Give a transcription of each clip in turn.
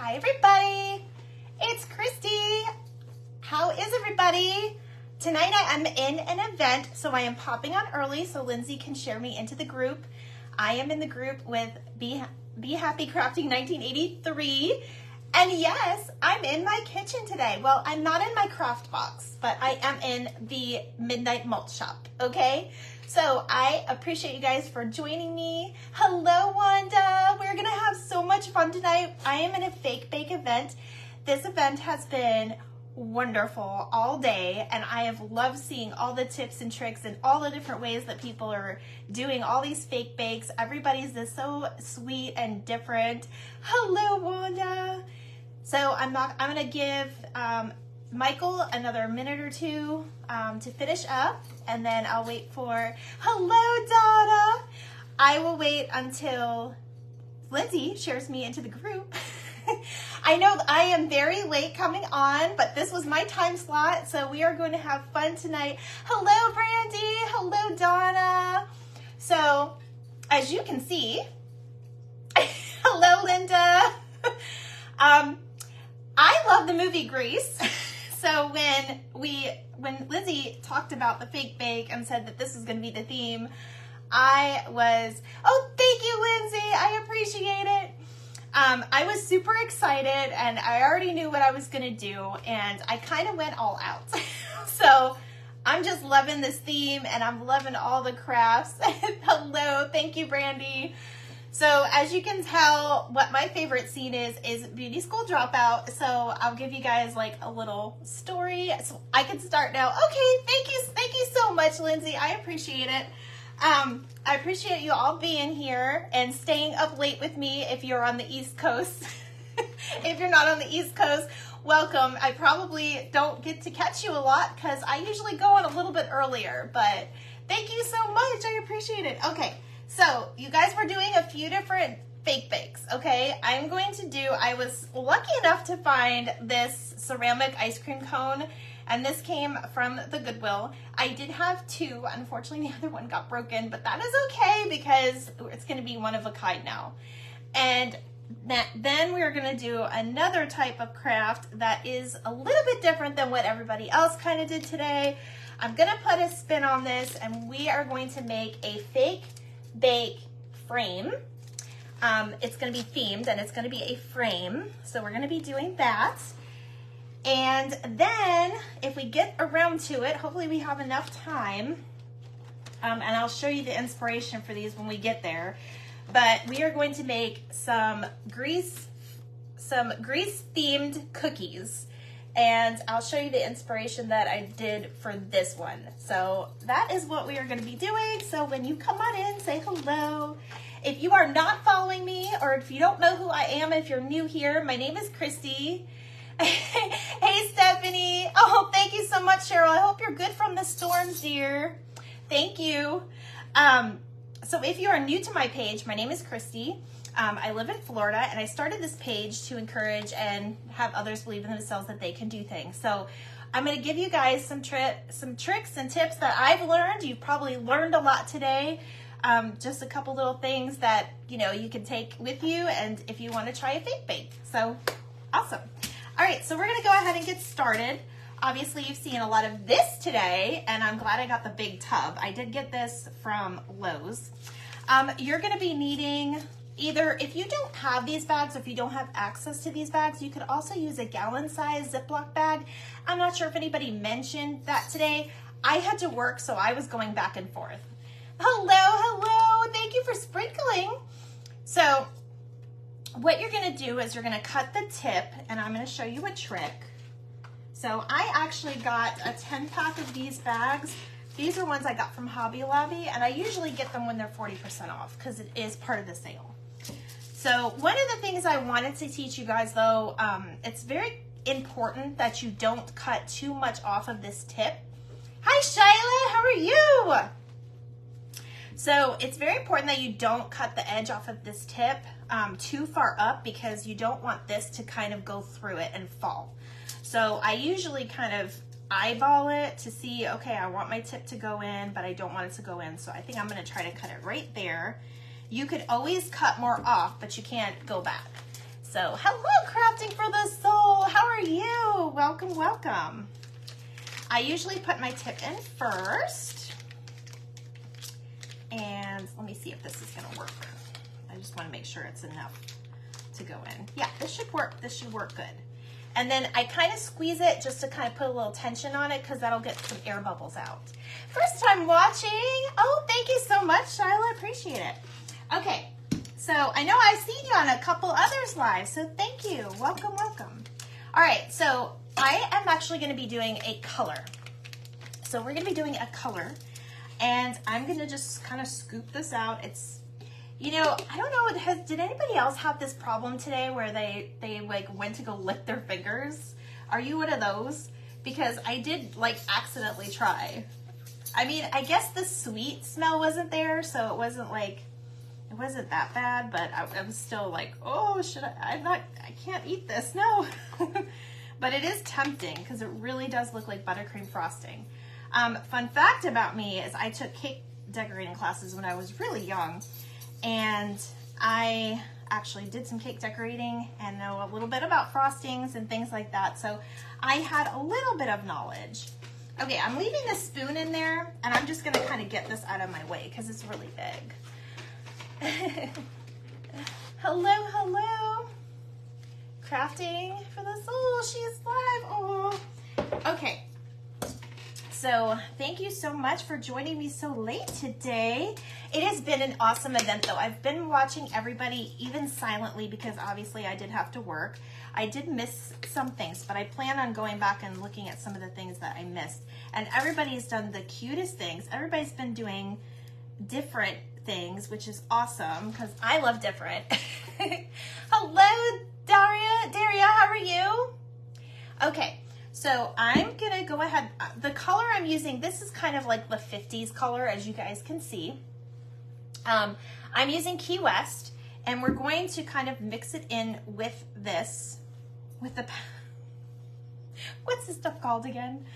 Hi everybody, it's Christy. How is everybody? Tonight I am in an event, so I am popping on early so Lindsay can share me into the group. I am in the group with Be Happy Crafting 1983, and yes, I'm in my kitchen today. Well, I'm not in my craft box, but I am in the Midnight Malt Shop, okay? So I appreciate you guys for joining me. Hello, Wanda. We're gonna have so much fun tonight. I am in a fake bake event. This event has been wonderful all day, and I have loved seeing all the tips and tricks and all the different ways that people are doing all these fake bakes. Everybody's just so sweet and different. Hello, Wanda. So I'm gonna give Michael another minute or two to finish up, and then I'll wait for, hello, Donna. I will wait until Lindsay shares me into the group. I know I am very late coming on, but this was my time slot, so we are going to have fun tonight. Hello, Brandy. Hello, Donna. So, as you can see, hello, Linda. I love the movie Grease. So when Lizzie talked about the fake bake and said that this is going to be the theme, I was, oh, thank you, Lindsay. I appreciate it. I was super excited, and I already knew what I was going to do, and I kind of went all out. So I'm just loving this theme, and I'm loving all the crafts. Hello. Thank you, Brandy. So as you can tell, what my favorite scene is Beauty School Dropout. So I'll give you guys like a little story. So I can start now. Okay, thank you so much, Lindsay. I appreciate it. I appreciate you all being here and staying up late with me if you're on the East Coast. If you're not on the East Coast, welcome. I probably don't get to catch you a lot because I usually go on a little bit earlier, but thank you so much. I appreciate it. Okay. So you guys were doing a few different fake bakes, okay? I was lucky enough to find this ceramic ice cream cone, and this came from the Goodwill. I did have two. Unfortunately, the other one got broken, but that is okay because it's gonna be one of a kind now. And then we're gonna do another type of craft that is a little bit different than what everybody else kind of did today. I'm gonna put a spin on this, and we are going to make a fake bake frame. It's going to be themed, and it's going to be a frame, so we're going to be doing that. And then if we get around to it, hopefully we have enough time, and I'll show you the inspiration for these when we get there, but we are going to make some grease themed cookies. And I'll show you the inspiration that I did for this one. So that is what we are going to be doing. So when you come on in, say hello. If you are not following me, or if you don't know who I am, if you're new here, my name is Christy. Hey, Stephanie. Oh, thank you so much, Cheryl. I hope you're good from the storms, dear. Thank you. So if you are new to my page, my name is Christy. I live in Florida, and I started this page to encourage and have others believe in themselves that they can do things. So I'm going to give you guys some tricks and tips that I've learned. You've probably learned a lot today. Just a couple little things that, you can take with you, and if you want to try a fake bake. So awesome. All right, so we're going to go ahead and get started. Obviously, you've seen a lot of this today, and I'm glad I got the big tub. I did get this from Lowe's. You're going to be needing either, if you don't have these bags, if you don't have access to these bags, you could also use a gallon-size Ziploc bag. I'm not sure if anybody mentioned that today. I had to work, so I was going back and forth. Hello. Thank you for sprinkling. So what you're going to do is you're going to cut the tip, and I'm going to show you a trick. So I actually got a 10-pack of these bags. These are ones I got from Hobby Lobby, and I usually get them when they're 40% off because it is part of the sale. So one of the things I wanted to teach you guys, though, it's very important that you don't cut too much off of this tip. Hi, Shyla. How are you? So it's very important that you don't cut the edge off of this tip too far up, because you don't want this to kind of go through it and fall. So I usually kind of eyeball it to see, okay, I want my tip to go in, but I don't want it to go in. So I think I'm going to try to cut it right there. You could always cut more off, but you can't go back. So hello, Crafting for the Soul. How are you? Welcome, welcome. I usually put my tip in first. And let me see if this is gonna work. I just wanna make sure it's enough to go in. Yeah, this should work. This should work good. And then I kind of squeeze it just to kind of put a little tension on it because that'll get some air bubbles out. First time watching. Oh, thank you so much, Shyla. Appreciate it. Okay, so I know I've seen you on a couple others live, so thank you. Welcome, welcome. All right, so I am actually going to be doing a color. So we're going to be doing a color, and I'm going to just kind of scoop this out. It's, you know, I don't know, did anybody else have this problem today where they like went to go lick their fingers? Are you one of those? Because I did like accidentally try. I mean, I guess the sweet smell wasn't there, so it wasn't that bad, but I was still like, oh, I can't eat this, no. But it is tempting because it really does look like buttercream frosting. Fun fact about me is I took cake decorating classes when I was really young. And I actually did some cake decorating and know a little bit about frostings and things like that. So I had a little bit of knowledge. Okay, I'm leaving the spoon in there and I'm just gonna kind of get this out of my way because it's really big. Hello, hello. Crafting for the Soul, she is live. Oh, okay. So thank you so much for joining me so late today. It has been an awesome event though. I've been watching everybody even silently because obviously I did have to work. I did miss some things, but I plan on going back and looking at some of the things that I missed. And everybody's done the cutest things. Everybody's been doing different things, which is awesome because I love different. Hello, Daria, how are you? Okay. So I'm gonna go ahead, the color I'm using, this is kind of like the 50s color, as you guys can see. I'm using Key West, and we're going to kind of mix it in with this, with the, what's this stuff called again?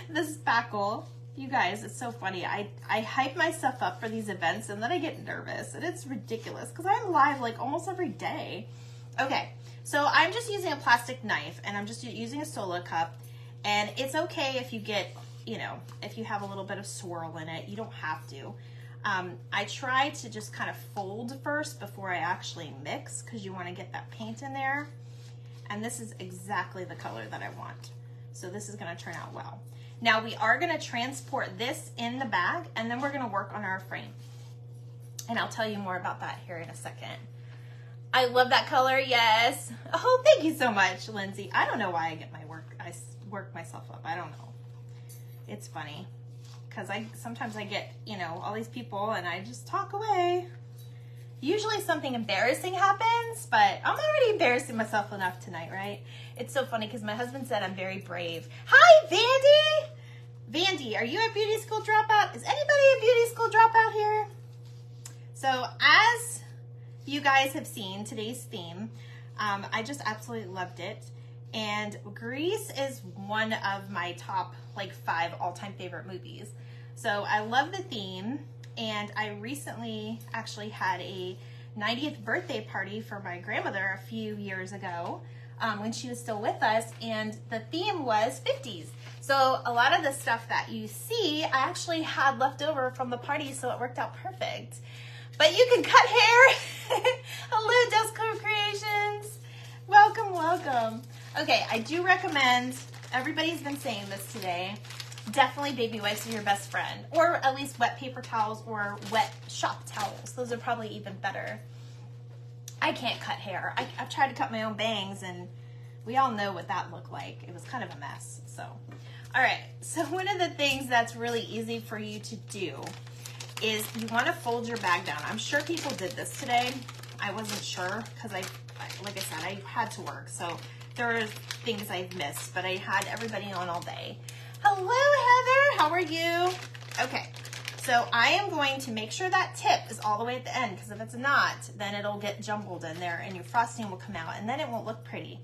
The spackle. You guys, it's so funny. I hype myself up for these events, and then I get nervous, and it's ridiculous, because I'm live like almost every day. Okay. So I'm just using a plastic knife and I'm just using a Solo cup, and it's okay if you get, you know, if you have a little bit of swirl in it, you don't have to. I try to just kind of fold first before I actually mix because you want to get that paint in there. And this is exactly the color that I want. So this is going to turn out well. Now we are going to transport this in the bag and then we're going to work on our frame. And I'll tell you more about that here in a second. I love that color, yes. Oh, thank you so much, Lindsay. I don't know why I work myself up. I don't know. It's funny because sometimes I get, you know, all these people and I just talk away. Usually something embarrassing happens, but I'm already embarrassing myself enough tonight, right? It's so funny because my husband said I'm very brave. Hi, Vandy. Vandy, are you a beauty school dropout? Is anybody a beauty school dropout here? So as you guys have seen today's theme, I just absolutely loved it. And Grease is one of my top like 5 all-time favorite movies. So I love the theme, and I recently actually had a 90th birthday party for my grandmother a few years ago when she was still with us, and the theme was 50s. So a lot of the stuff that you see I actually had left over from the party, so it worked out perfect. But you can cut hair. Hello, Dusco Creations. Welcome, welcome. Okay, I do recommend, everybody's been saying this today, definitely baby wipes are your best friend. Or at least wet paper towels or wet shop towels. Those are probably even better. I can't cut hair. I've tried to cut my own bangs, and we all know what that looked like. It was kind of a mess, so. All right, so one of the things that's really easy for you to do is you want to fold your bag down. I'm sure people did this today. I wasn't sure because like I said, I had to work. So there are things I've missed, but I had everybody on all day. Hello, Heather. How are you? Okay. So I am going to make sure that tip is all the way at the end because if it's not, then it'll get jumbled in there and your frosting will come out and then it won't look pretty.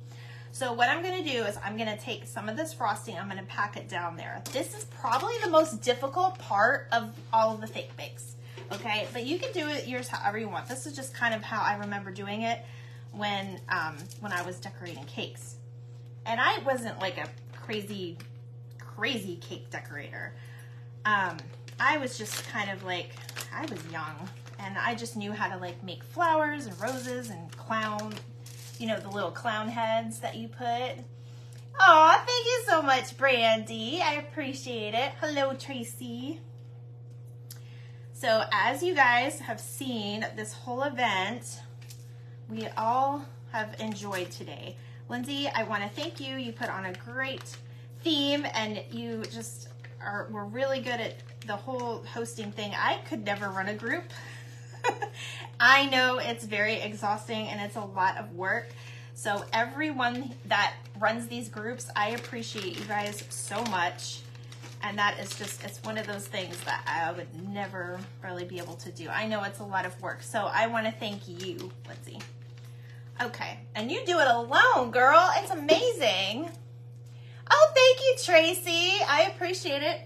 So what I'm going to do is I'm going to take some of this frosting, I'm going to pack it down there. This is probably the most difficult part of all of the fake bakes, okay? But you can do it yours however you want. This is just kind of how I remember doing it. when I was decorating cakes. And I wasn't like a crazy cake decorator. I was just kind of like, I was young and I just knew how to like make flowers and roses and clown, you know, the little clown heads that you put. Aw, thank you so much, Brandy. I appreciate it. Hello, Tracy. So as you guys have seen this whole event, we all have enjoyed today. Lindsay, I want to thank you. You put on a great theme and you just were really good at the whole hosting thing. I could never run a group. I know it's very exhausting and it's a lot of work. So everyone that runs these groups, I appreciate you guys so much. And that is just, it's one of those things that I would never really be able to do. I know it's a lot of work. So I want to thank you, Lindsay. Okay, and you do it alone, girl. It's amazing. Oh, thank you, Tracy. I appreciate it.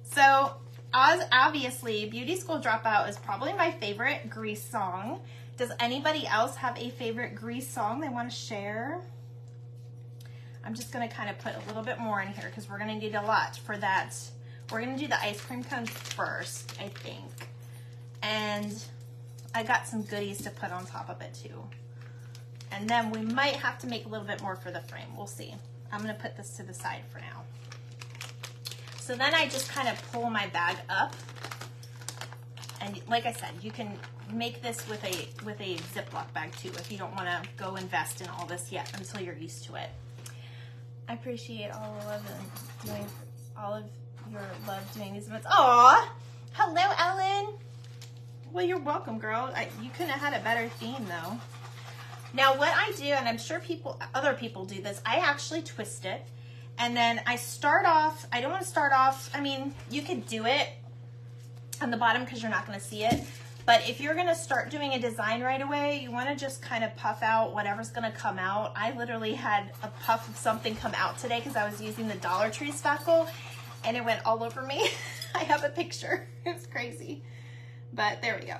So, obviously, Beauty School Dropout is probably my favorite Grease song. Does anybody else have a favorite Grease song they want to share? I'm just going to kind of put a little bit more in here because we're going to need a lot for that. We're going to do the ice cream cones first, I think. And I got some goodies to put on top of it, too. And then we might have to make a little bit more for the frame. We'll see. I'm going to put this to the side for now. So then I just kind of pull my bag up. And like I said, you can make this with a Ziploc bag too if you don't want to go invest in all this yet until you're used to it. I appreciate all of your love doing these events. Aw! Hello, Ellen. Well, you're welcome, girl. You couldn't have had a better theme though. Now what I do, and I'm sure other people do this, I actually twist it. And then I start off, I don't want to start off, I mean, you could do it on the bottom because you're not going to see it. But if you're going to start doing a design right away, you want to just kind of puff out whatever's going to come out. I literally had a puff of something come out today because I was using the Dollar Tree spackle and it went all over me. I have a picture. It's crazy. But there we go.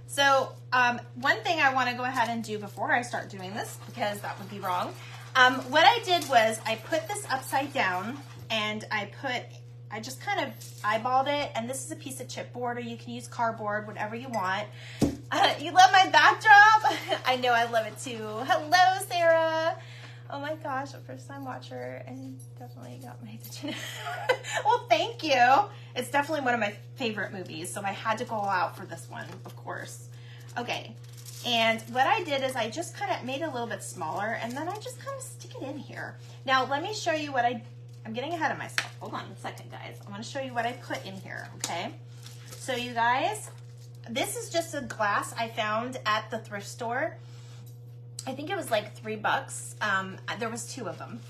So one thing I want to go ahead and do before I start doing this, because that would be wrong, what I did was I put this upside down and I just kind of eyeballed it, and this is a piece of chipboard, or you can use cardboard, whatever you want. You love my backdrop? I know I love it too. Hello, Sarah. Oh my gosh, a first time watcher and definitely got my attention. Well, thank you. It's definitely one of my favorite movies, so I had to go out for this one, of course. Okay, and what I did is I just kind of made it a little bit smaller, and then I just kind of stick it in here. Now, let me show you what I'm getting ahead of myself. Hold on a second, guys. I want to show you what I put in here, okay? So you guys, this is just a glass I found at the thrift store. I think it was like $3. There was 2 of them,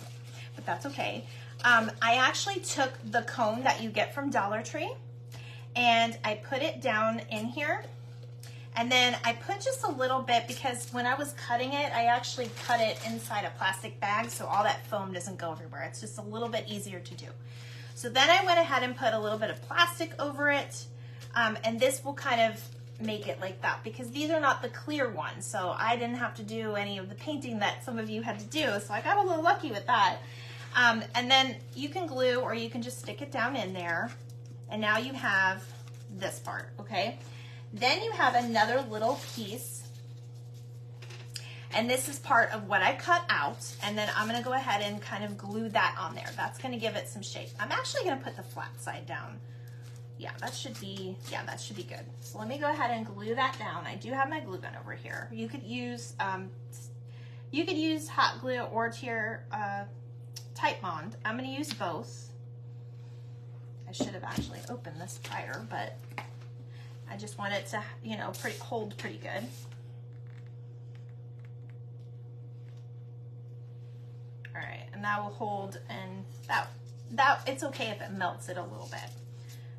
but that's okay. I actually took the cone that you get from Dollar Tree and I put it down in here. And then I put just a little bit because when I was cutting it, I actually cut it inside a plastic bag so all that foam doesn't go everywhere. It's just a little bit easier to do. So then I went ahead and put a little bit of plastic over it. And this will kind of make it like that because these are not the clear ones. So I didn't have to do any of the painting that some of you had to do. So I got a little lucky with that. And then you can glue or you can just stick it down in there. And now you have this part, okay? Then you have another little piece, and this is part of what I cut out, and then I'm gonna go ahead and kind of glue that on there. That's gonna give it some shape. I'm actually gonna put the flat side down. Yeah, that should be good. So let me go ahead and glue that down. I do have my glue gun over here. You could use hot glue or Titebond. I'm gonna use both. I should have actually opened this prior, but I just want it to, you know, hold pretty good. All right, and that will hold, and that it's okay if it melts it a little bit.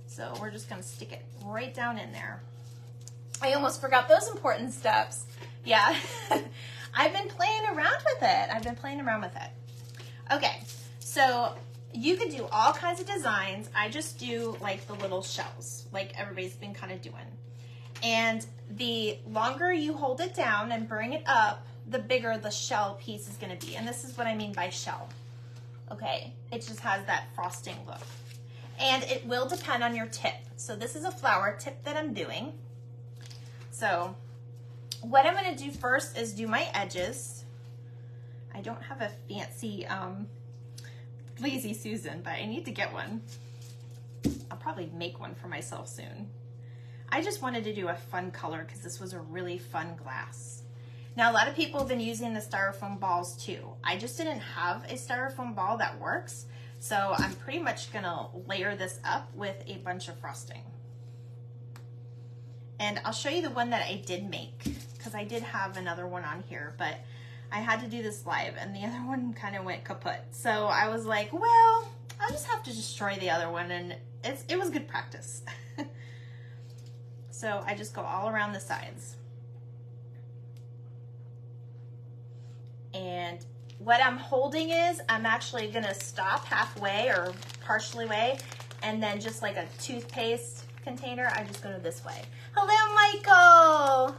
So we're just gonna stick it right down in there. I almost forgot those important steps. Yeah, I've been playing around with it. Okay, so you could do all kinds of designs. I just do like the little shells, like everybody's been kind of doing. And the longer you hold it down and bring it up, the bigger the shell piece is gonna be. And this is what I mean by shell, okay? It just has that frosting look. And it will depend on your tip. So this is a flower tip that I'm doing. So what I'm gonna do first is do my edges. I don't have a fancy Lazy Susan, but I need to get one. I'll probably make one for myself soon. I just wanted to do a fun color because this was a really fun glass. Now, a lot of people have been using the styrofoam balls too. I just didn't have a styrofoam ball that works, so I'm pretty much gonna layer this up with a bunch of frosting. And I'll show you the one that I did make, because I did have another one on here, but I had to do this live and the other one kind of went kaput. So I was like, well, I'll just have to destroy the other one, and it was good practice. So I just go all around the sides. And what I'm holding is, I'm actually gonna stop halfway or partially way, and then just like a toothpaste container, I just go this way. Hello, Michael!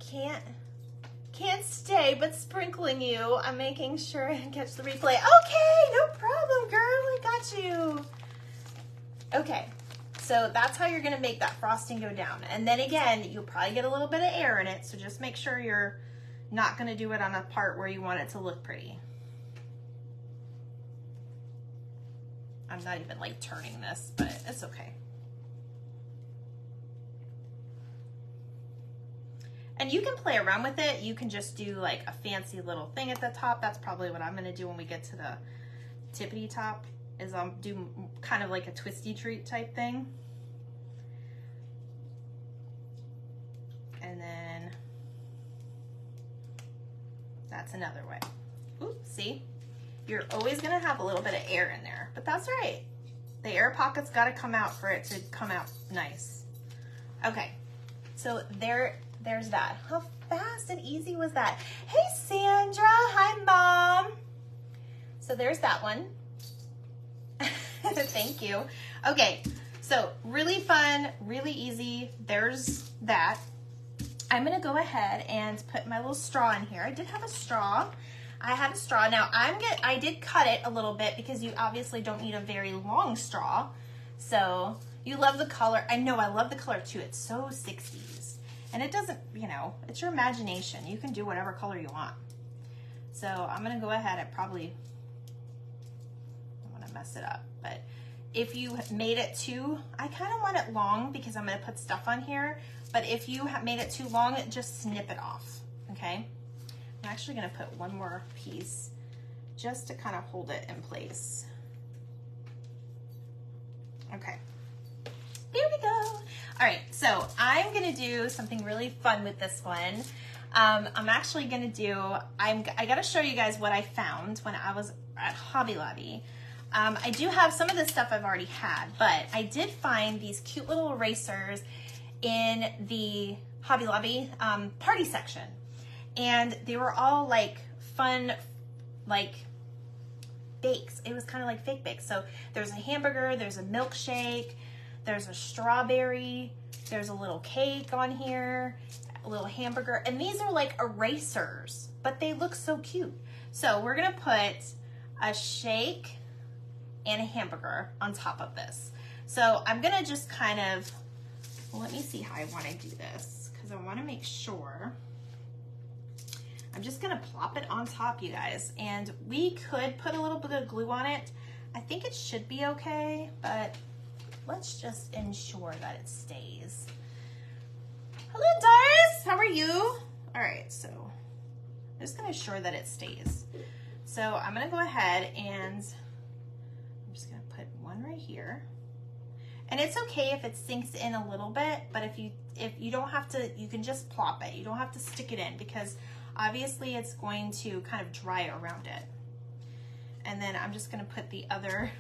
Can't stay, but sprinkling you. I'm making sure I catch the replay. Okay, no problem, girl, I got you. Okay, so that's how you're gonna make that frosting go down. And then again, you'll probably get a little bit of air in it, so just make sure you're not gonna do it on a part where you want it to look pretty. I'm not even like turning this, but it's okay. And you can play around with it. You can just do like a fancy little thing at the top. That's probably what I'm gonna do when we get to the tippity top, is I'll do kind of like a twisty treat type thing. And then that's another way. Ooh, see? You're always gonna have a little bit of air in there, but that's all right. The air pocket's gotta come out for it to come out nice. Okay, so there's that. How fast and easy was that? Hey, Sandra, hi, Mom. So there's that one. Thank you. Okay, so really fun, really easy. There's that. I'm gonna go ahead and put my little straw in here. I did have a straw. I had a straw. Now I did cut it a little bit because you obviously don't need a very long straw. So you love the color. I know, I love the color too. It's so 60s. And it doesn't, you know, it's your imagination. You can do whatever color you want. So I'm gonna go ahead, I want to mess it up, but if you made it too, I kind of want it long because I'm gonna put stuff on here, but if you have made it too long, just snip it off, okay? I'm actually gonna put one more piece just to kind of hold it in place. Okay, here we go. All right, so I'm gonna do something really fun with this one. I'm actually gonna do, I gotta show you guys what I found when I was at Hobby Lobby. I do have some of this stuff I've already had, but I did find these cute little erasers in the Hobby Lobby party section. And they were all like fun, like bakes. It was kind of like fake bakes. So there's a hamburger, there's a milkshake, there's a strawberry, there's a little cake on here, a little hamburger, and these are like erasers, but they look so cute. So we're gonna put a shake and a hamburger on top of this. So I'm gonna just kind of, well, let me see how I wanna do this, because I wanna make sure. I'm just gonna plop it on top, you guys, and we could put a little bit of glue on it. I think it should be okay, but let's just ensure that it stays. Hello, Doris, how are you? All right, so I'm just gonna ensure that it stays. So I'm gonna go ahead and I'm just gonna put one right here. And it's okay if it sinks in a little bit, but if you don't have to, you can just plop it. You don't have to stick it in because obviously it's going to kind of dry around it. And then I'm just gonna put the other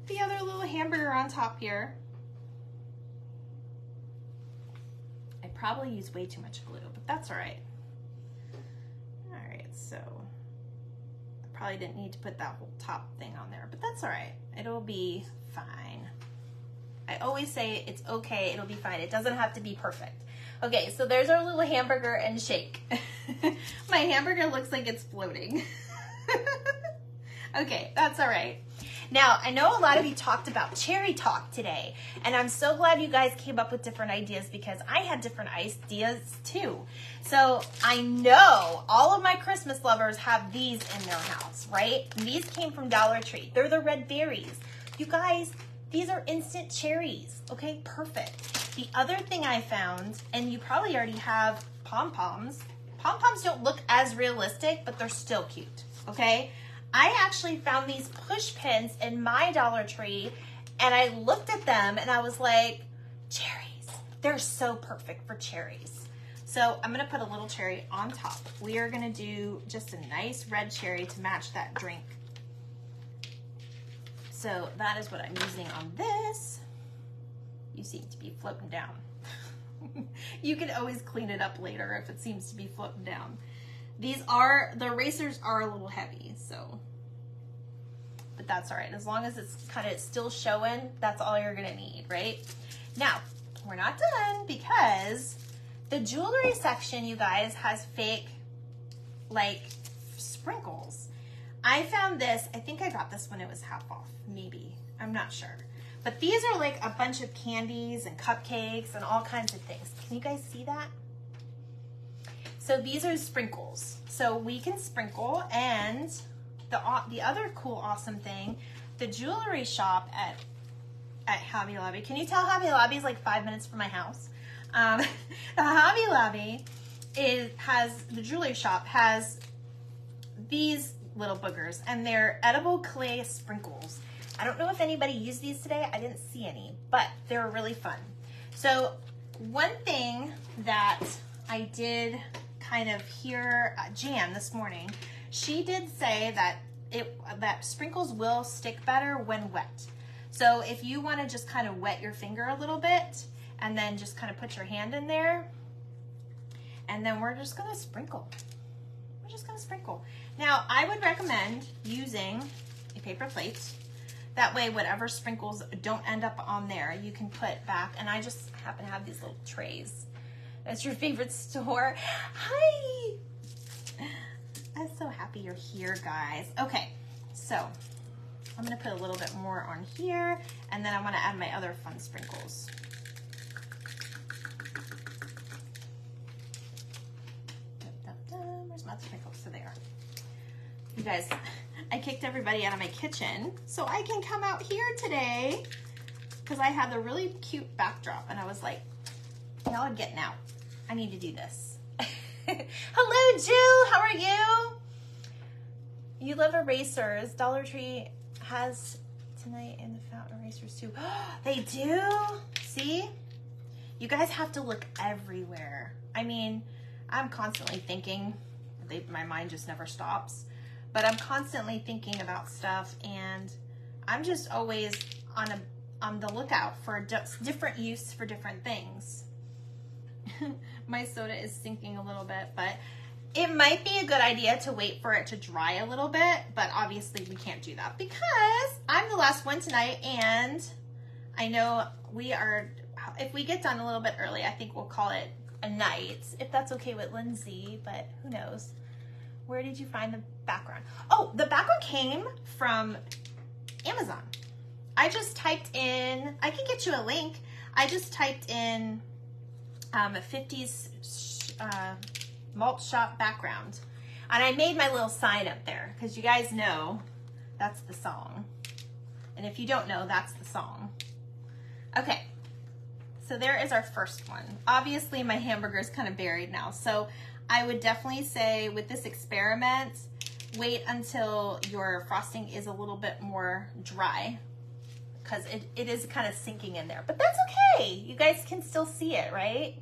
little hamburger on top here. I probably used way too much glue, but that's all right. All right, so I probably didn't need to put that whole top thing on there, but that's all right. It'll be fine. I always say it's okay, it'll be fine. It doesn't have to be perfect. Okay, so there's our little hamburger and shake. My hamburger looks like it's floating. Okay, that's all right. Now, I know a lot of you talked about Cherry Talk today, and I'm so glad you guys came up with different ideas because I had different ideas too. So I know all of my Christmas lovers have these in their house, right? And these came from Dollar Tree. They're the red berries. You guys, these are instant cherries, okay? Perfect. The other thing I found, and you probably already have pom-poms. Pom-poms don't look as realistic, but they're still cute, okay? I actually found these push pins in my Dollar Tree, and I looked at them and I was like, cherries. They're so perfect for cherries. So I'm gonna put a little cherry on top. We are gonna do just a nice red cherry to match that drink. So that is what I'm using on this. You seem to be floating down. You can always clean it up later if it seems to be floating down. The erasers are a little heavy, so, but that's all right. As long as it's kind of still showing, that's all you're gonna need, right? Now, we're not done because the jewelry section, you guys, has fake, like, sprinkles. I found this, I think I got this when it was half off, maybe, I'm not sure. But these are like a bunch of candies and cupcakes and all kinds of things. Can you guys see that? So these are sprinkles. So we can sprinkle, and the other cool awesome thing, the jewelry shop at Hobby Lobby. Can you tell Hobby Lobby is like 5 minutes from my house? The Hobby Lobby the jewelry shop has these little boogers, and they're edible clay sprinkles. I don't know if anybody used these today. I didn't see any, but they were really fun. So one thing that I did kind of hear Jan this morning, she did say that that sprinkles will stick better when wet. So if you want to just kind of wet your finger a little bit and then just kind of put your hand in there, and then we're just going to sprinkle. We're just going to sprinkle. Now, I would recommend using a paper plate. That way, whatever sprinkles don't end up on there, you can put back. And I just happen to have these little trays. That's your favorite store. Hi. I'm so happy you're here, guys. Okay, so I'm gonna put a little bit more on here, and then I wanna add my other fun sprinkles. Where's my sprinkles? So they are. You guys, I kicked everybody out of my kitchen so I can come out here today because I had the really cute backdrop, and I was like, y'all are getting out. I need to do this. Hello, Jill. How are you? You love erasers. Dollar Tree has tonight in the fountain erasers too. They do? See? You guys have to look everywhere. I mean, I'm constantly thinking. My mind just never stops. But I'm constantly thinking about stuff, and I'm just always on the lookout for different use for different things. My soda is sinking a little bit, but it might be a good idea to wait for it to dry a little bit, but obviously we can't do that because I'm the last one tonight, and I know if we get done a little bit early, I think we'll call it a night, if that's okay with Lindsay, but who knows. Where did you find the background? Oh, the background came from Amazon. I just typed in, I can get you a link. I just typed in a 50s malt shop background. And I made my little sign up there because you guys know that's the song. And if you don't know, that's the song. Okay, so there is our first one. Obviously my hamburger is kind of buried now. So I would definitely say with this experiment, wait until your frosting is a little bit more dry because it is kind of sinking in there, but that's okay. You guys can still see it, right?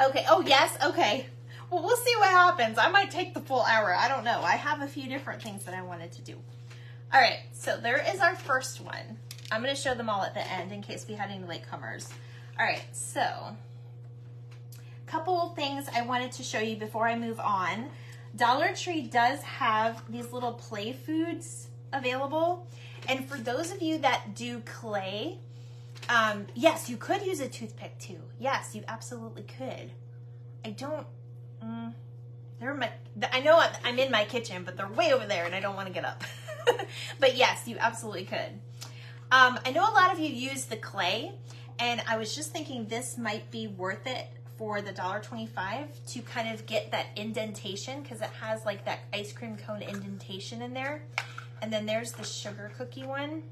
Okay, oh yes, okay. Well, we'll see what happens. I might take the full hour, I don't know. I have a few different things that I wanted to do. All right, so there is our first one. I'm gonna show them all at the end in case we had any latecomers. All right, so couple of things I wanted to show you before I move on. Dollar Tree does have these little play foods available. And for those of you that do clay, Yes, you could use a toothpick too. Yes, you absolutely could. I don't, I know I'm in my kitchen, but they're way over there and I don't want to get up. But yes, you absolutely could. I know a lot of you use the clay, and I was just thinking this might be worth it for the $1.25 to kind of get that indentation, because it has like that ice cream cone indentation in there. And then there's the sugar cookie one.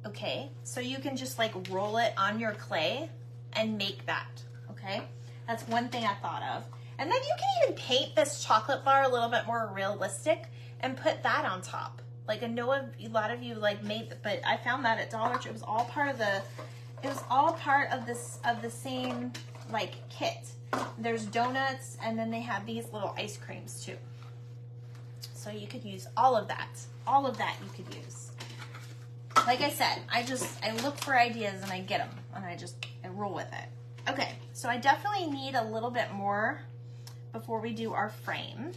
Okay, so you can just like roll it on your clay and make that, okay? That's one thing I thought of. And then you can even paint this chocolate bar a little bit more realistic and put that on top. Like I know a lot of you like made, but I found that at Dollar Tree. It was all part of the same like kit. There's donuts, and then they have these little ice creams too. So you could use all of that. All of that you could use. Like I said, I look for ideas and I get them, and I roll with it. Okay, so I definitely need a little bit more before we do our frame.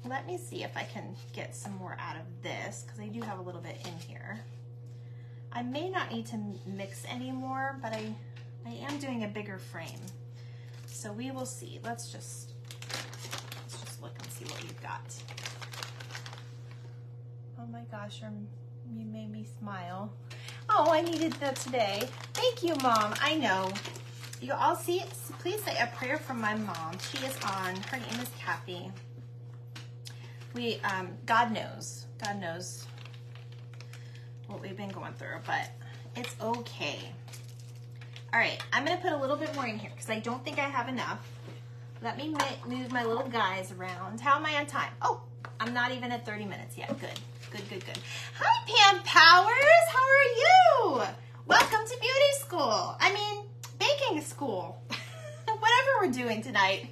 Let me see if I can get some more out of this, because I do have a little bit in here. I may not need to mix anymore, but I am doing a bigger frame. So we will see. Let's just look and see what you've got. Oh my gosh, you made me smile. Oh, I needed that today. Thank you, Mom. I know. You all see, please say a prayer for my mom. She is on, her name is Kathy. God knows what we've been going through, but it's okay. All right, I'm gonna put a little bit more in here because I don't think I have enough. Let me move my little guys around. How am I on time? Oh, I'm not even at 30 minutes yet. Good. Hi, Pam Powers, how are you? Welcome to beauty school. I mean, baking school. Whatever we're doing tonight.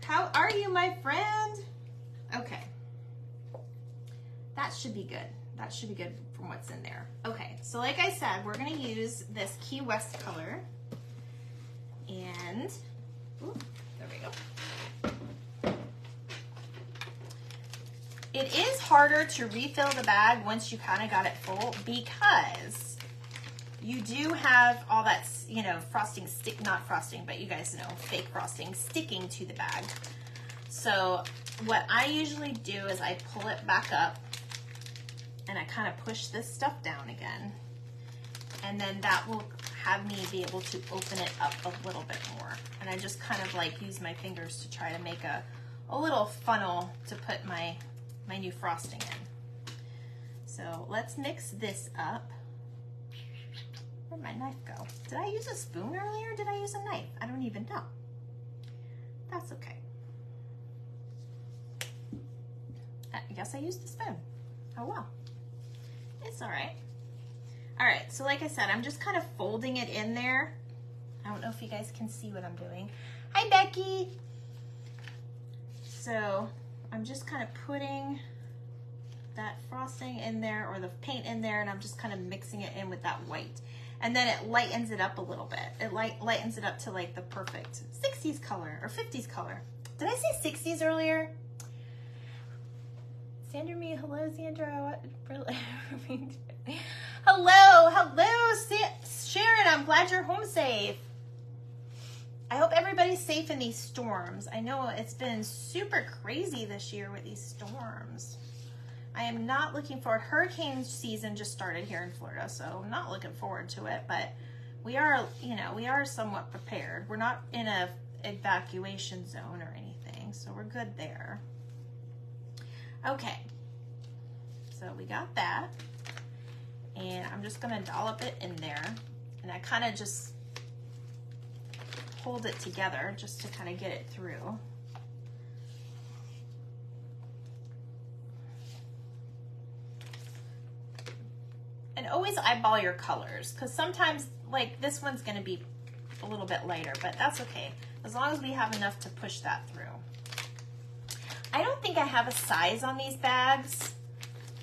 How are you, my friend? Okay. That should be good. That should be good from what's in there. Okay, so like I said, we're gonna use this Key West color. And, ooh, there we go. It is harder to refill the bag once you kind of got it full, because you do have all that, you know, frosting not frosting, but you guys know, fake frosting sticking to the bag. So what I usually do is I pull it back up and I kind of push this stuff down again. And then that will have me be able to open it up a little bit more. And I just kind of like use my fingers to try to make a little funnel to put my new frosting in. So let's mix this up. Where'd my knife go? Did I use a spoon earlier or did I use a knife? I don't even know. That's okay. I guess I used the spoon. Oh well. It's all right. All right, so like I said, I'm just kind of folding it in there. I don't know if you guys can see what I'm doing. Hi, Becky. So I'm just kind of putting that frosting in there, or the paint in there, and I'm just kind of mixing it in with that white. And then it lightens it up a little bit. It lightens it up to like the perfect 60s color or 50s color. Did I say 60s earlier? Sandra, me, hello, Sandra. Hello, Sharon. I'm glad you're home safe. I hope everybody's safe in these storms. I know it's been super crazy this year with these storms. I am not looking forward. Hurricane season just started here in Florida, so I'm not looking forward to it, but we are, you know, we are somewhat prepared. We're not in a evacuation zone or anything, so we're good there. Okay, so we got that, and I'm just gonna dollop it in there, and I kind of just hold it together just to kind of get it through. And always eyeball your colors, because sometimes, like, this one's gonna be a little bit lighter, but that's okay, as long as we have enough to push that through. I don't think I have a size on these bags,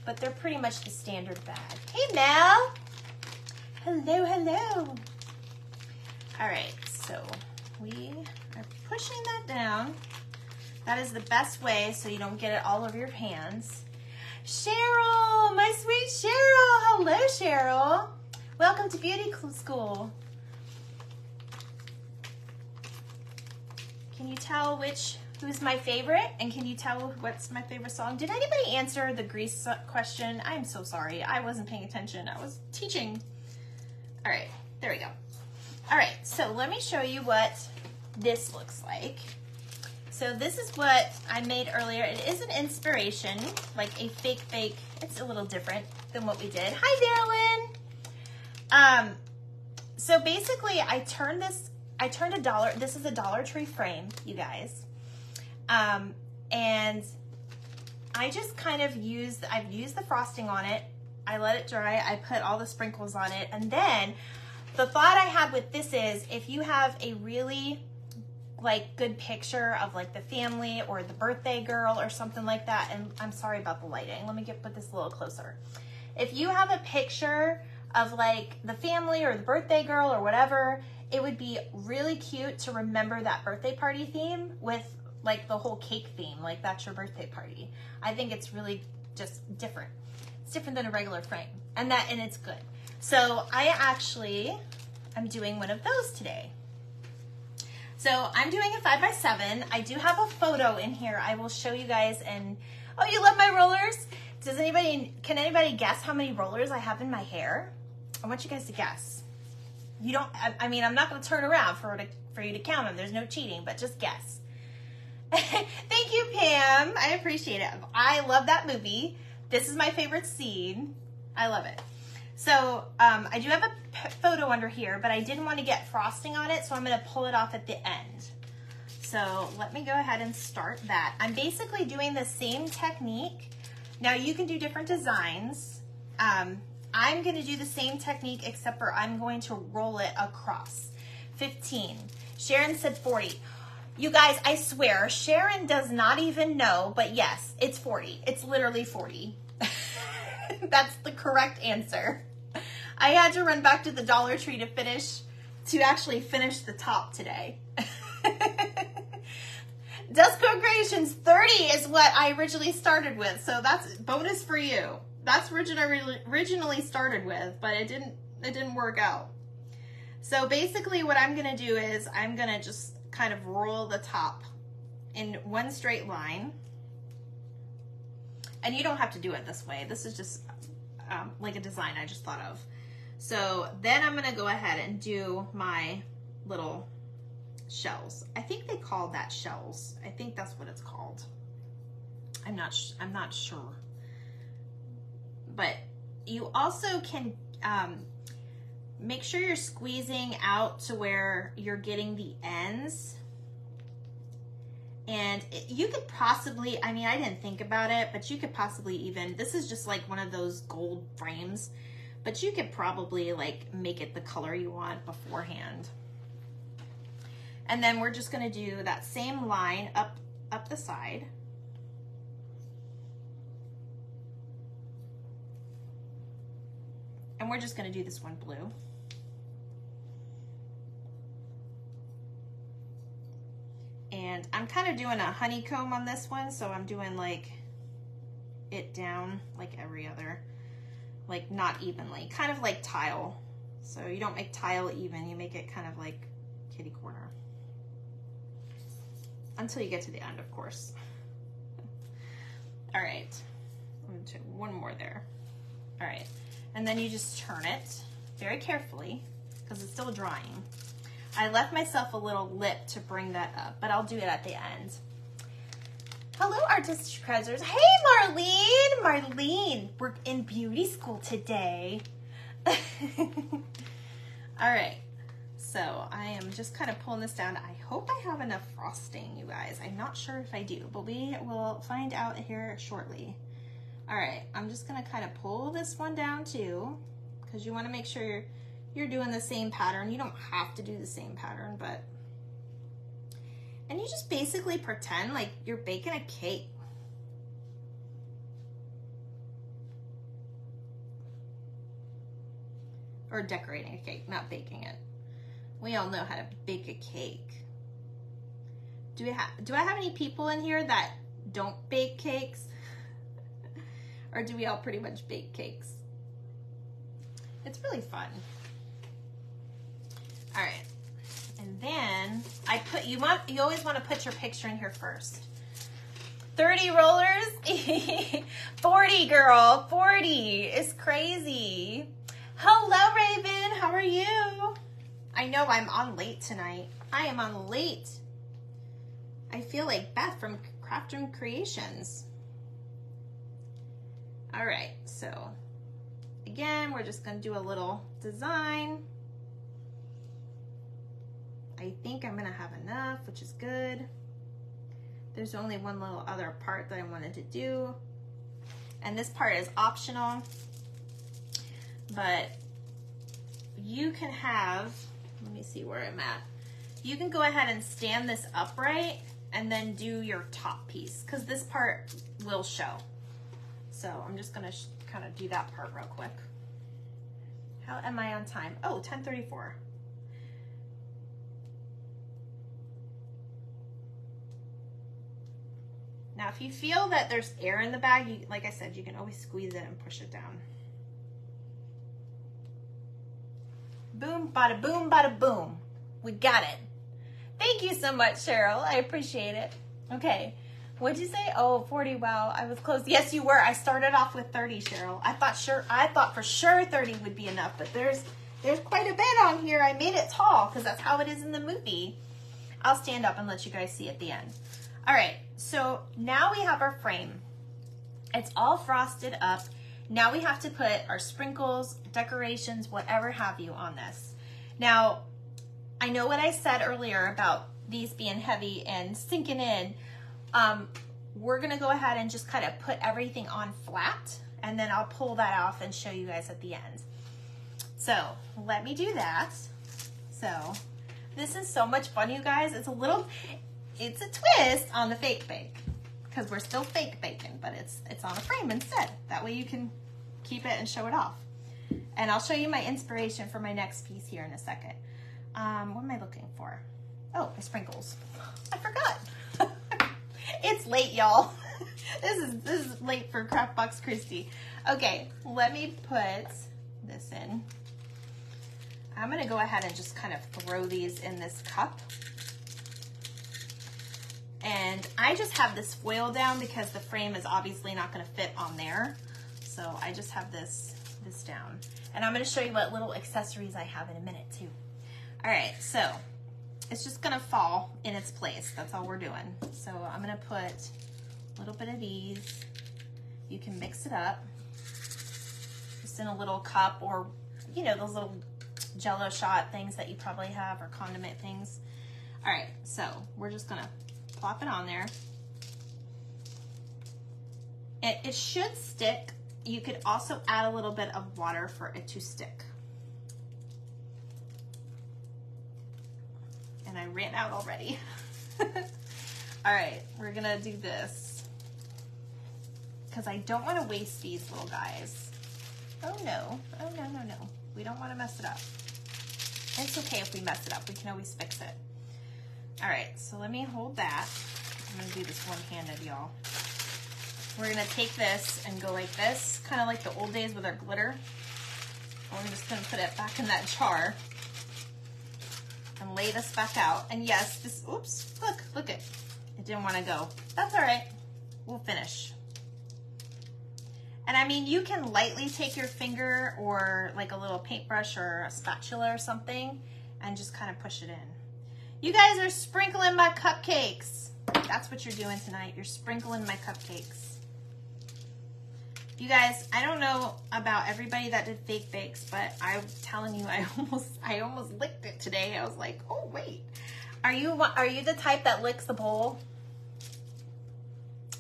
but they're pretty much the standard bag. Hey, Mel. Hello, hello. All right, so we are pushing that down. That is the best way so you don't get it all over your hands. Cheryl, my sweet Cheryl. Hello, Cheryl. Welcome to Beauty School. Can you tell who's my favorite? And can you tell what's my favorite song? Did anybody answer the Grease question? I'm so sorry. I wasn't paying attention. I was teaching. All right, there we go. All right, so let me show you what this looks like. So this is what I made earlier. It is an inspiration, like a fake. It's a little different than what we did. Hi, Darylyn. So basically I turned a dollar, this is a Dollar Tree frame, you guys. And I just kind of I've used the frosting on it. I let it dry. I put all the sprinkles on it. And then the thought I had with this is if you have a really like good picture of like the family or the birthday girl or something like that, and I'm sorry about the lighting, let me put this a little closer. If you have a picture of like the family or the birthday girl or whatever, it would be really cute to remember that birthday party theme with like the whole cake theme, like that's your birthday party. I think it's really just different. It's different than a regular frame, and it's good. So I'm doing one of those today. So I'm doing a 5x7. I do have a photo in here. I will show you guys. And oh, you love my rollers? Can anybody guess how many rollers I have in my hair? I want you guys to guess. You don't, I mean, I'm not going to turn around for you to count them. There's no cheating, but just guess. Thank you, Pam. I appreciate it. I love that movie. This is my favorite scene. I love it. So I do have a photo under here, but I didn't want to get frosting on it, so I'm going to pull it off at the end. So let me go ahead and start that. I'm basically doing the same technique. Now you can do different designs. I'm going to do the same technique, except for I'm going to roll it across. 15. Sharon said 40. You guys, I swear, Sharon does not even know, but yes, it's 40. It's literally 40. That's the correct answer. I had to run back to the Dollar Tree to actually finish the top today. Dusco Creations 30 is what I originally started with, so that's bonus for you. That's what I originally started with, but it didn't work out. So basically what I'm gonna do is I'm gonna just kind of roll the top in one straight line. And you don't have to do it this way. This is just like a design I just thought of. So then I'm gonna go ahead and do my little shells. I think they call that shells. I think that's what it's called. I'm not sure. But you also can make sure you're squeezing out to where you're getting the ends. And you could possibly, I mean, I didn't think about it, but you could possibly even, this is just like one of those gold frames, but you could probably like make it the color you want beforehand. And then we're just gonna do that same line up the side. And we're just gonna do this one blue. And I'm kind of doing a honeycomb on this one, so I'm doing like it down like every other, like not evenly, kind of like tile. So you don't make tile even, you make it kind of like kitty corner. Until you get to the end, of course. All right, I'm gonna do one more there. All right, and then you just turn it very carefully because it's still drying. I left myself a little lip to bring that up, but I'll do it at the end. Hello, Artistic Treasures. Hey, Marlene. Marlene, we're in beauty school today. All right, so I am just kind of pulling this down. I hope I have enough frosting, you guys. I'm not sure if I do, but we will find out here shortly. All right, I'm just gonna kind of pull this one down too, because you wanna make sure you're doing the same pattern. You don't have to do the same pattern, but, and you just basically pretend like you're baking a cake. Or decorating a cake, not baking it. We all know how to bake a cake. Do I have any people in here that don't bake cakes? Or do we all pretty much bake cakes? It's really fun. All right. And then you always want to put your picture in here first. 30 rollers? 40, girl. 40 is crazy. Hello, Raven. How are you? I know I'm on late tonight. I am on late. I feel like Beth from Craft Room Creations. All right, so again, we're just going to do a little design. I think I'm going to have enough, which is good. There's only one little other part that I wanted to do. And this part is optional. But you can have, let me see where I'm at. You can go ahead and stand this upright and then do your top piece, because this part will show. So I'm just going to kind of do that part real quick. How am I on time? Oh, 10:34. Now, if you feel that there's air in the bag, like I said, you can always squeeze it and push it down. Boom, bada boom, bada boom. We got it. Thank you so much, Cheryl. I appreciate it. Okay. What'd you say? Oh, 40. Wow, I was close. Yes, you were. I started off with 30, Cheryl. I thought for sure 30 would be enough, but there's quite a bit on here. I made it tall because that's how it is in the movie. I'll stand up and let you guys see at the end. All right, so now we have our frame. It's all frosted up. Now we have to put our sprinkles, decorations, whatever have you on this. Now, I know what I said earlier about these being heavy and sinking in. We're gonna go ahead and just kind of put everything on flat, and then I'll pull that off and show you guys at the end. So let me do that. So this is so much fun, you guys. It's a twist on the fake bake, because we're still fake baking, but it's on a frame instead. That way you can keep it and show it off. And I'll show you my inspiration for my next piece here in a second. What am I looking for? Oh, my sprinkles. I forgot. It's late, y'all. This is late for Craft Box Christy. Okay, let me put this in. I'm gonna go ahead and just kind of throw these in this cup. And I just have this foil down because the frame is obviously not gonna fit on there. So I just have this down. And I'm gonna show you what little accessories I have in a minute too. All right, so it's just gonna fall in its place. That's all we're doing. So I'm gonna put a little bit of these. You can mix it up just in a little cup, or you know, those little Jello shot things that you probably have, or condiment things. All right, so we're just gonna plop it on there. It should stick. You could also add a little bit of water for it to stick. And I ran out already. All right, we're gonna do this because I don't want to waste these little guys. Oh no, oh no, no, no. We don't want to mess it up. It's okay if we mess it up. We can always fix it. All right, so let me hold that. I'm gonna do this one-handed, y'all. We're gonna take this and go like this, kind of like the old days with our glitter. We're just gonna put it back in that jar and lay this back out. And yes, this, oops, look it. It didn't want to go. That's all right. We'll finish. And I mean, you can lightly take your finger or like a little paintbrush or a spatula or something and just kind of push it in. You guys are sprinkling my cupcakes. That's what you're doing tonight. You're sprinkling my cupcakes. You guys, I don't know about everybody that did fake bakes, but I'm telling you, I almost licked it today. I was like, oh wait, are you the type that licks the bowl?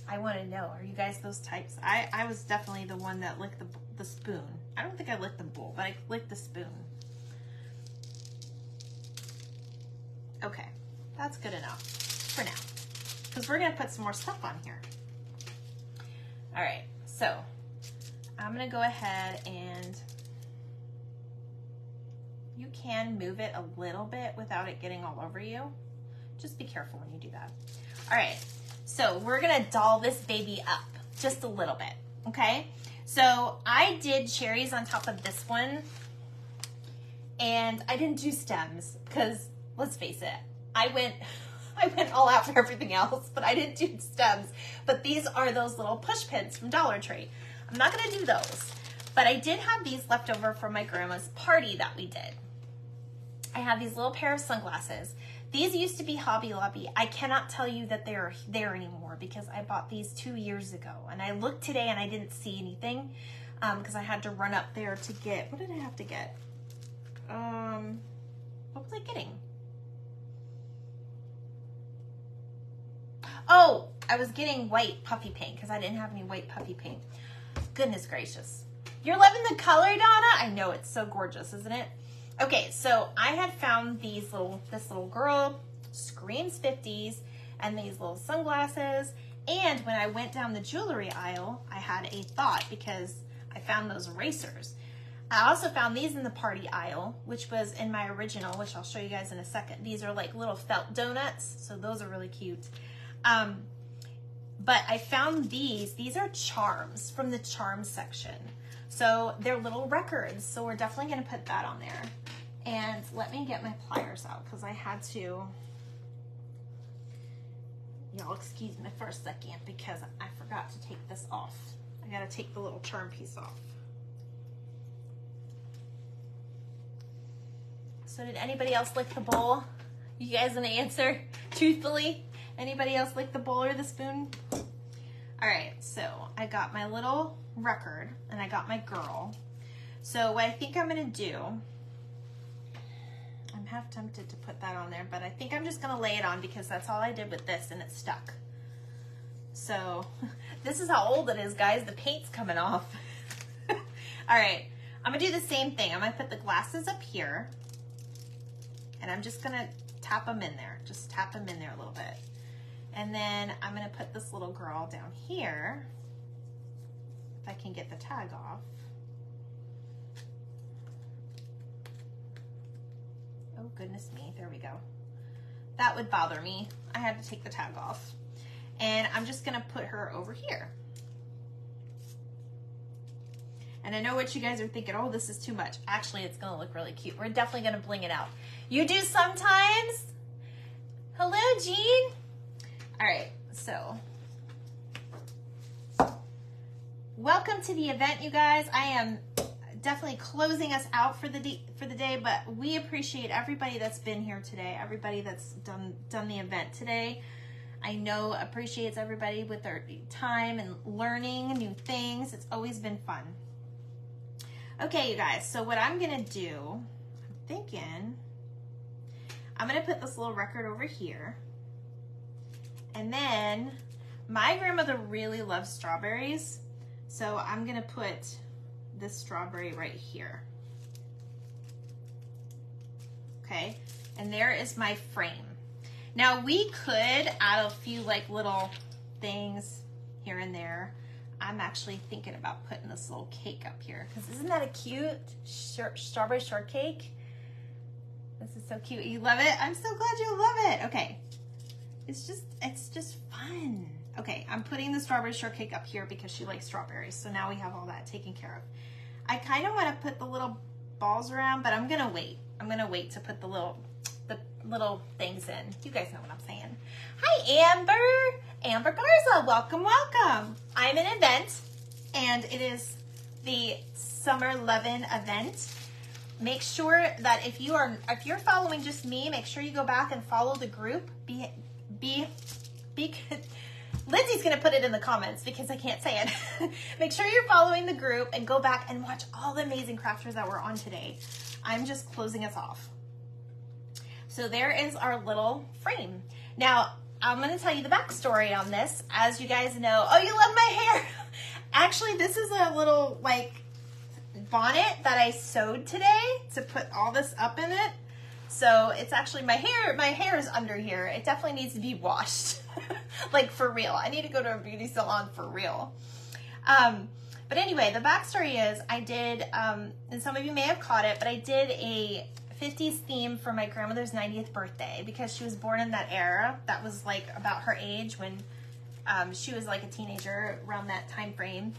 I want to know. Are you guys those types? I was definitely the one that licked the spoon. I don't think I licked the bowl, but I licked the spoon. Okay, that's good enough for now, because we're gonna put some more stuff on here. All right, so I'm gonna go ahead and you can move it a little bit without it getting all over you. Just be careful when you do that. All right, so we're gonna doll this baby up just a little bit. Okay, so I did cherries on top of this one, and I didn't do stems because let's face it, I went all out for everything else, but I didn't do stems. But these are those little push pins from Dollar Tree. I'm not gonna do those, but I did have these left over from my grandma's party that we did. I have these little pair of sunglasses. These used to be Hobby Lobby. I cannot tell you that they're there anymore because I bought these 2 years ago. And I looked today and I didn't see anything because I had to run up there to get, what did I have to get? What was I getting? Oh, I was getting white puffy paint because I didn't have any white puffy paint. Goodness gracious. You're loving the color, Donna? I know, it's so gorgeous, isn't it? Okay, so I had found this little girl, screams 50s, and these little sunglasses. And when I went down the jewelry aisle, I had a thought because I found those erasers. I also found these in the party aisle, which was in my original, which I'll show you guys in a second. These are like little felt donuts, so those are really cute. But I found these are charms from the charms section. So they're little records, so we're definitely gonna put that on there. And let me get my pliers out because I had to, y'all excuse me for a second because I forgot to take this off. I gotta take the little charm piece off. So did anybody else lick the bowl? You guys gonna answer truthfully? Anybody else lick the bowl or the spoon? All right, so I got my little record and I got my girl. So what I think I'm gonna do, I'm half tempted to put that on there, but I think I'm just gonna lay it on because that's all I did with this and it's stuck. So this is how old it is, guys. The paint's coming off. All right, I'm gonna do the same thing. I'm gonna put the glasses up here and I'm just gonna tap them in there. Just tap them in there a little bit. And then I'm gonna put this little girl down here, if I can get the tag off. Oh, goodness me, there we go. That would bother me. I had to take the tag off. And I'm just gonna put her over here. And I know what you guys are thinking, oh, this is too much. Actually, it's gonna look really cute. We're definitely gonna bling it out. You do sometimes? Hello, Jean. All right, so welcome to the event, you guys. I am definitely closing us out for the day, but we appreciate everybody that's been here today, everybody that's done the event today. I know appreciates everybody with their time and learning new things. It's always been fun. Okay, you guys, so what I'm gonna do, I'm thinking, I'm gonna put this little record over here. And then my grandmother really loves strawberries. So I'm gonna put this strawberry right here. Okay, and there is my frame. Now we could add a few like little things here and there. I'm actually thinking about putting this little cake up here because isn't that a cute strawberry shortcake? This is so cute. You love it? I'm so glad you love it. Okay. It's just fun. Okay, I'm putting the strawberry shortcake up here because she likes strawberries. So now we have all that taken care of. I kind of want to put the little balls around, but I'm gonna wait. I'm gonna wait to put the little things in. You guys know what I'm saying. Hi, Amber. Amber Garza, welcome, welcome. I'm an event, and it is the Summer Lovin' event. Make sure that if you're following just me, make sure you go back and follow the group. Lindsay's gonna put it in the comments because I can't say it. Make sure you're following the group and go back and watch all the amazing crafters that were on today. I'm just closing us off. So there is our little frame. Now, I'm gonna tell you the backstory on this. As you guys know, oh, you love my hair. Actually, this is a little like bonnet that I sewed today to put all this up in it. So it's actually my hair is under here. It definitely needs to be washed. Like for real. I need to go to a beauty salon for real. But anyway, the backstory is I did, and some of you may have caught it, but I did a 50s theme for my grandmother's 90th birthday because she was born in that era. That was like about her age when she was like a teenager around that time frame.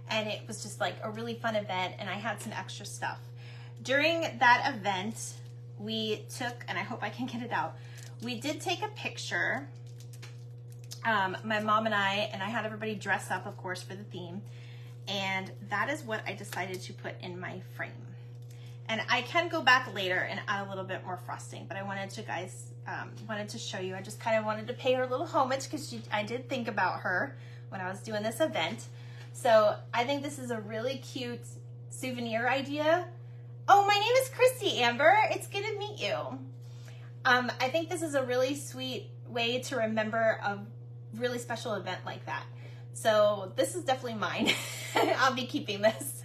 and it was just like a really fun event, and I had some extra stuff. During that event, we took, and I hope I can get it out, we did take a picture, my mom and I had everybody dress up, of course, for the theme, and that is what I decided to put in my frame. And I can go back later and add a little bit more frosting, but I wanted to show you. I just kind of wanted to pay her a little homage because I did think about her when I was doing this event. So I think this is a really cute souvenir idea. Oh, my name is Christy, Amber. It's good to meet you. I think this is a really sweet way to remember a really special event like that. So this is definitely mine. I'll be keeping this.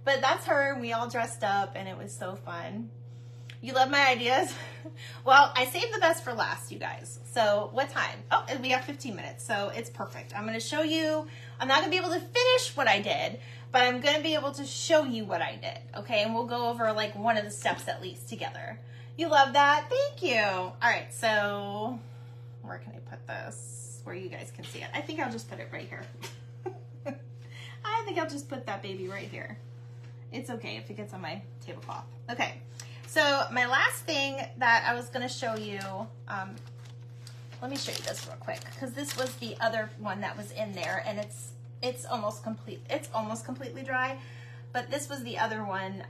But that's her, and we all dressed up, and it was so fun. You love my ideas? Well, I saved the best for last, you guys. So what time? Oh, we have 15 minutes, so it's perfect. I'm going to show you. I'm not going to be able to finish what I did, but I'm going to be able to show you what I did, okay? And we'll go over like one of the steps at least together. You love that? Thank you. All right, so where can I put this where you guys can see it? I think I'll just put it right here. I think I'll just put that baby right here. It's okay if it gets on my tablecloth. Okay, so my last thing that I was gonna show you, let me show you this real quick, because this was the other one that was in there, and it's almost complete. It's almost completely dry, but this was the other one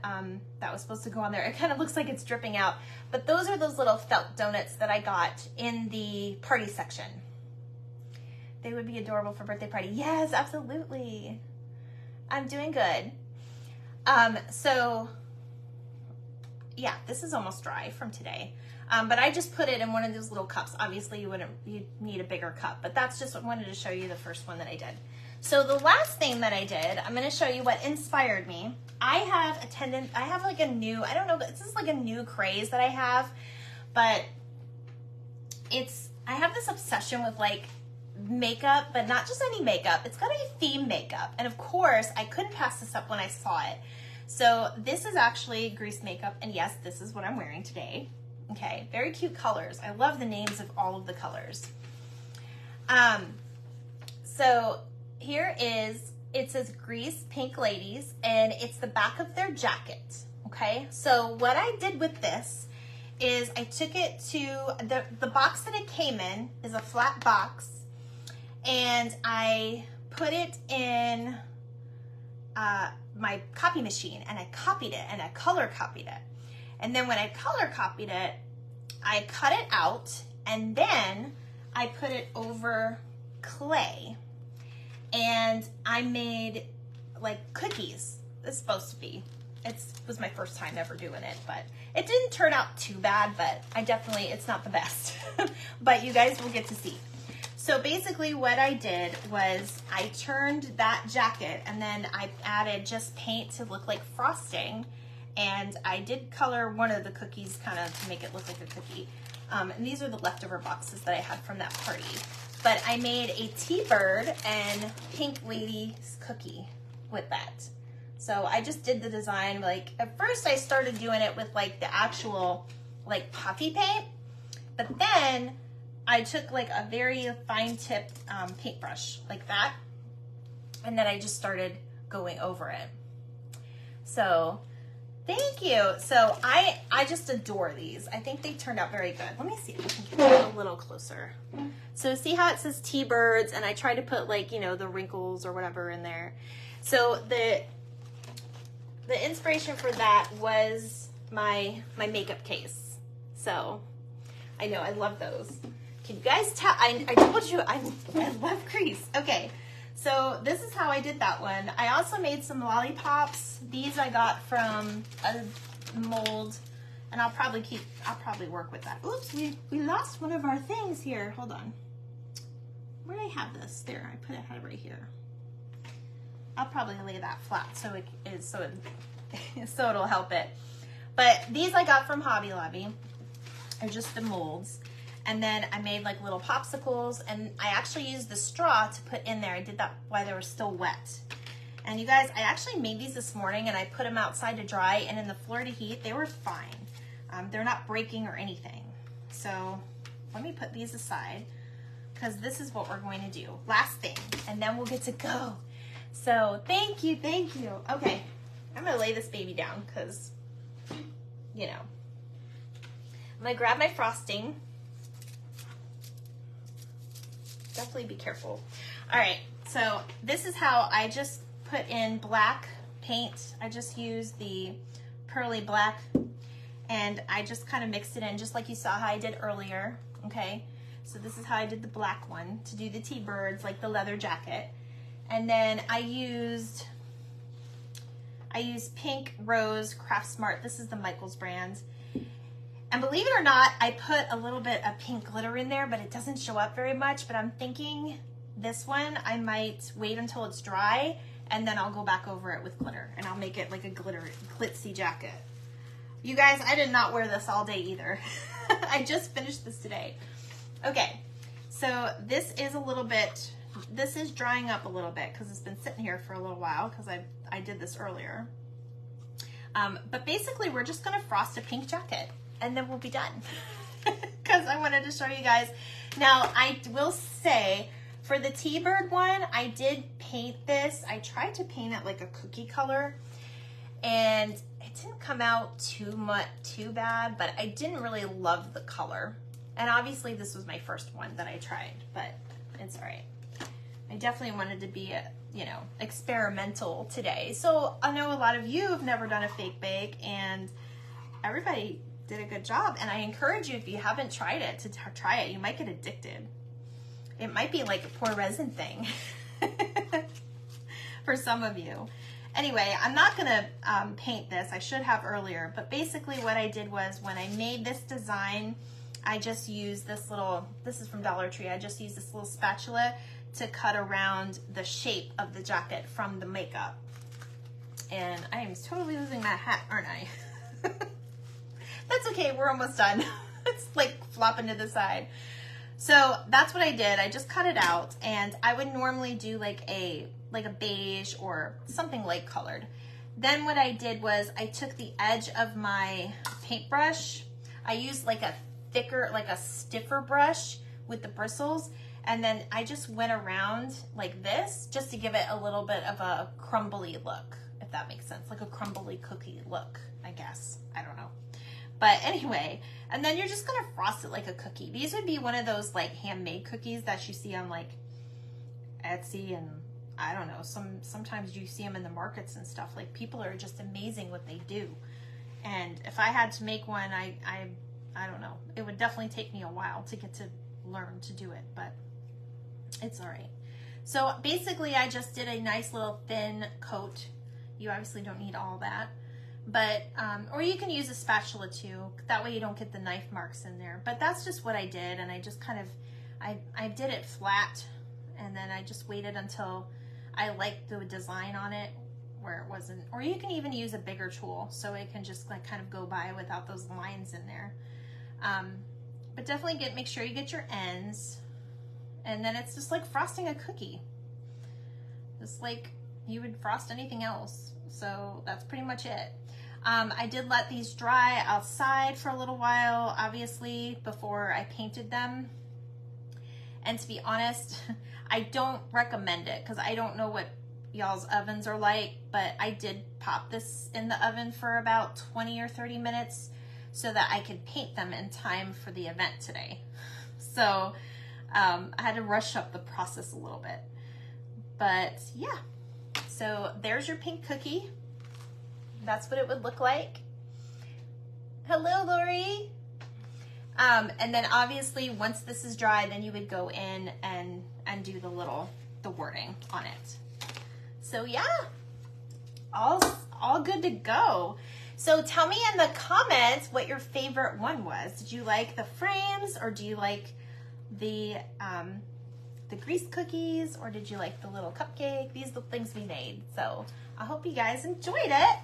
that was supposed to go on there. It kind of looks like it's dripping out, but those are those little felt donuts that I got in the party section. They would be adorable for birthday party. Yes, absolutely. I'm doing good. So yeah, this is almost dry from today. But I just put it in one of those little cups. Obviously you'd need a bigger cup, but that's just what I wanted to show you, the first one that I did. So the last thing that I did, I'm going to show you what inspired me. I have like a new, I don't know, this is like a new craze that I have, but I have this obsession with like makeup, but not just any makeup. It's got to be theme makeup. And of course, I couldn't pass this up when I saw it. So this is actually grease makeup, and yes, this is what I'm wearing today. Okay, very cute colors. I love the names of all of the colors. So here is, it says Grease Pink Ladies, and it's the back of their jacket. Okay, so what I did with this is I took it to, the box that it came in is a flat box, and I put it in my copy machine, and I copied it, and I color copied it. And then when I color copied it, I cut it out, and then I put it over clay, and I made like cookies. It's supposed to be. It was my first time ever doing it, but it didn't turn out too bad, but it's not the best. But you guys will get to see. So basically what I did was I turned that jacket, and then I added just paint to look like frosting, and I did color one of the cookies kind of to make it look like a cookie. And these are the leftover boxes that I had from that party. But I made a T-bird and Pink Ladies cookie with that. So I just did the design, like at first I started doing it with like the actual like puffy paint, but then I took like a very fine tip paintbrush like that, and then I just started going over it. So thank you. So I just adore these. I think they turned out very good. Let me see if I can get it a little closer. So see how it says T-birds, and I tried to put like, you know, the wrinkles or whatever in there. So the inspiration for that was my makeup case. So I know I love those. Can you guys tell? I told you I love grease. Okay, so this is how I did that one. I also made some lollipops. These I got from a mold, and I'll probably work with that. Oops, we lost one of our things here. Hold on. Where did I have this? There, I put it right here. I'll probably lay that flat so it'll help it. But these I got from Hobby Lobby. They're just the molds. And then I made like little popsicles, and I actually used the straw to put in there. I did that while they were still wet. And you guys, I actually made these this morning, and I put them outside to dry, and in the Florida heat, they were fine. They're not breaking or anything. So let me put these aside, because this is what we're going to do. Last thing, and then we'll get to go. So thank you, thank you. Okay, I'm gonna lay this baby down because, you know, I'm gonna grab my frosting. Definitely be careful. All right, so this is how I just put in black paint. I just used the Pearly Black, and I just kind of mixed it in just like you saw how I did earlier, okay? So this is how I did the black one to do the T-birds, like the leather jacket. And then I used Pink Rose Craft Smart. This is the Michaels brand. And believe it or not, I put a little bit of pink glitter in there, but it doesn't show up very much. But I'm thinking this one, I might wait until it's dry, and then I'll go back over it with glitter, and I'll make it like a glitzy jacket. You guys, I did not wear this all day either. I just finished this today. Okay, so this is a little bit, this is drying up a little bit because it's been sitting here for a little while because I did this earlier. But basically, we're just gonna frost a pink jacket, and then we'll be done. Because I wanted to show you guys. Now, I will say, for the T-bird one, I did paint this. I tried to paint it like a cookie color, and it didn't come out too bad, but I didn't really love the color. And obviously, this was my first one that I tried, but it's all right. I definitely wanted to be, you know, experimental today. So I know a lot of you have never done a fake bake, and everybody did a good job. And I encourage you, if you haven't tried it, to try it. You might get addicted. It might be like a pour resin thing for some of you. Anyway, I'm not gonna paint this. I should have earlier, but basically what I did was when I made this design, I just used this little, this is from Dollar Tree, I just used this little spatula to cut around the shape of the jacket from the makeup. And I am totally losing my hat, aren't I? That's okay, we're almost done. It's like flopping to the side. So that's what I did. I just cut it out, and I would normally do like a beige or something light colored. Then what I did was I took the edge of my paintbrush. I used like a thicker, like a stiffer brush with the bristles, and then I just went around like this just to give it a little bit of a crumbly look, if that makes sense, like a crumbly cookie look, I guess. I don't know. But anyway, and then you're just gonna frost it like a cookie. These would be one of those like handmade cookies that you see on like Etsy, and I don't know, sometimes you see them in the markets and stuff. Like, people are just amazing what they do. And if I had to make one, I don't know, it would definitely take me a while to get to learn to do it, but it's all right. So basically I just did a nice little thin coat. You obviously don't need all that, but or you can use a spatula too, that way you don't get the knife marks in there. But that's just what I did, and I just kind of I did it flat, and then I just waited until I liked the design on it where it wasn't, or you can even use a bigger tool so it can just like kind of go by without those lines in there. But definitely make sure you get your ends, and then it's just like frosting a cookie, just like you would frost anything else. So that's pretty much it. I did let these dry outside for a little while, obviously, before I painted them. And to be honest, I don't recommend it because I don't know what y'all's ovens are like, but I did pop this in the oven for about 20 or 30 minutes so that I could paint them in time for the event today. So I had to rush up the process a little bit. But yeah, so there's your pink cookie. That's what it would look like. Hello, Lori. And then obviously once this is dry, then you would go in and do the wording on it. So yeah, all good to go. So tell me in the comments what your favorite one was. Did you like the frames, or do you like the grease cookies, or did you like the little cupcake? These are the things we made. So I hope you guys enjoyed it.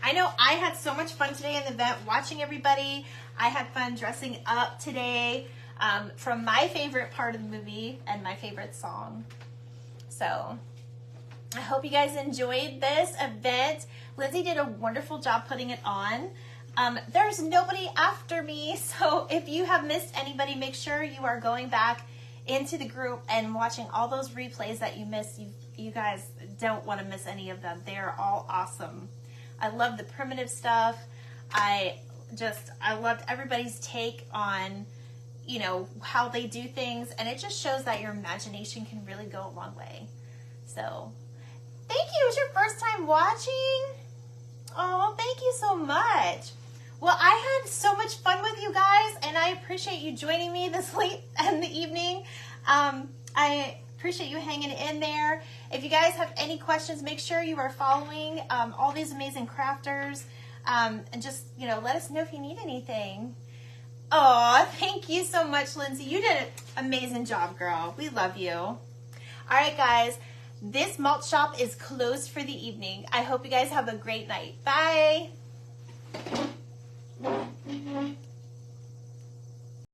I know I had so much fun today in the event, watching everybody. I had fun dressing up today from my favorite part of the movie and my favorite song. So I hope you guys enjoyed this event. Lindsay did a wonderful job putting it on. There's nobody after me, so if you have missed anybody, make sure you are going back into the group and watching all those replays that you missed. You guys don't want to miss any of them. They are all awesome. I love the primitive stuff. I loved everybody's take on, you know, how they do things, and it just shows that your imagination can really go a long way. So, thank you. It was your first time watching. Oh, thank you so much. Well, I had so much fun with you guys, and I appreciate you joining me this late in the evening. I appreciate you hanging in there. If you guys have any questions, make sure you are following all these amazing crafters, and just, you know, let us know if you need anything. Oh, thank you so much, Lindsay. You did an amazing job, girl. We love you. All right, guys. This malt shop is closed for the evening. I hope you guys have a great night. Bye.